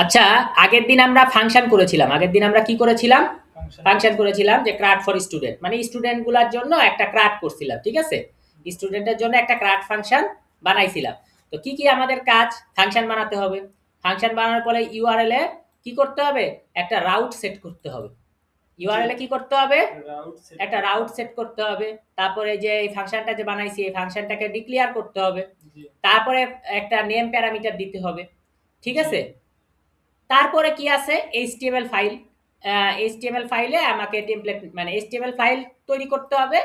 আচ্ছা, আগের দিন আমরা ফাংশন করেছিলাম। আগের দিন আমরা কি করেছিলাম? ফাংশন করেছিলাম যে ক্রাট ফর স্টুডেন্ট, মানে স্টুডেন্ট গুলার জন্য একটা ক্রাট করছিলাম, ঠিক আছে? স্টুডেন্টের জন্য একটা ক্রাট ফাংশন বানাইছিলাম। তো কি কি আমাদের কাজ? ফাংশন বানাতে হবে। ফাংশন বানানোর পরে ইউআরএল এ কি করতে হবে? একটা রাউট সেট করতে হবে। ইউআরএল এ কি করতে হবে? একটা রাউট সেট করতে হবে। তারপরে যে এই ফাংশনটা যে বানাইছি এই ফাংশনটাকে ডিক্লেয়ার করতে হবে। তারপরে একটা নেম প্যারামিটার দিতে হবে, ঠিক আছে? তারপরে কি আছে? HTML file. এইচটিএমএল ফাইলে আমাকে টেমপ্লেট, মানে এইচটিএমএল ফাইল তৈরি করতে হবে,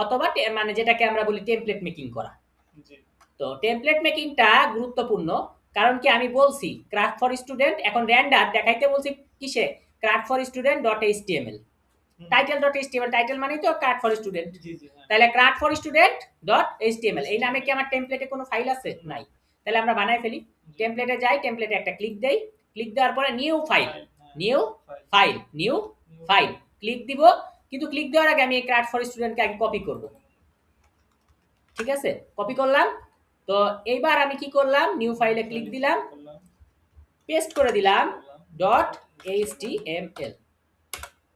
অথবা মানে যেটাকে আমরা বলি টেমপ্লেট মেকিং করা। তো টেমপ্লেট মেকিংটা গুরুত্বপূর্ণ, কারণ কি আমি বলছি ক্রাফট ফর স্টুডেন্ট, এখন র্যান্ডার দেখাইতে বলছি কিসে? Craft for student dot HTML, title dot HTML, title মানেই তো ক্রাফট ফর স্টুডেন্ট। তাহলে craft for student dot HTML এই নামে কি আমার টেমপ্লেটে কোনো ফাইল আছে? নাই। তাহলে আমরা বানাই ফেলি। টেমপ্লেটে যাই, টেমপ্লেটে একটা ক্লিক দেই, ক্লিক দেওয়ার পরে new file, new file, new file click দিব। কিন্তু ক্লিক দেওয়ার আগে আমি এই ক্রাফট ফর স্টুডেন্টকে আগে কপি করব, ঠিক আছে? কপি করলাম। তো এইবার আমি কি করলাম? নিউ ফাইলে ক্লিক দিলাম, পেস্ট করে দিলাম ডট এইচটিএমএল।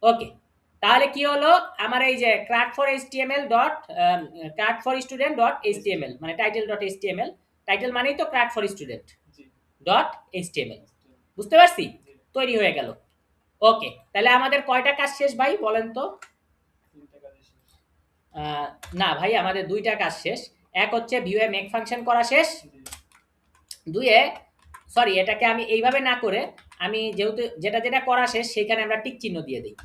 ওকে, তাহলে কি হলো? আমার এই যে craft for HTML dot craft for student dot HTML, মানে টাইটেল ডট এইচটিএমএল, টাইটেল মানেই তো craft for student dot HTML. বুঝতে পারছি? তৈরি হয়ে গেল। ওকে, তাহলে আমাদের কয়টা কাজ শেষ ভাই বলেন তো? না ভাই, আমাদের দুইটা কাজ শেষ। এক হচ্ছে ভিউয়ে মেক ফাংশন করা শেষ, দুইয়ে সরি এটাকে আমি এইভাবে না করে আমি যেহেতু যেটা যেটা করা শেষ সেইখানে আমরা টিক চিহ্ন দিয়ে দিই,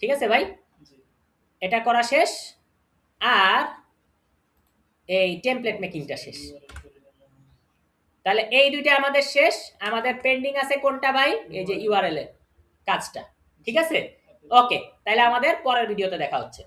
ঠিক আছে ভাই? এটা করা শেষ, আর এই টেমপ্লেট মেকিংটা শেষ। তাহলে এই দুইটা আমাদের শেষ। আমাদের পেন্ডিং আছে কোনটা ভাই? এই যে ইউআরএল এর কাজটা, ঠিক আছে? ওকে, তাহলে আমাদের পরের ভিডিওতে দেখা হচ্ছে।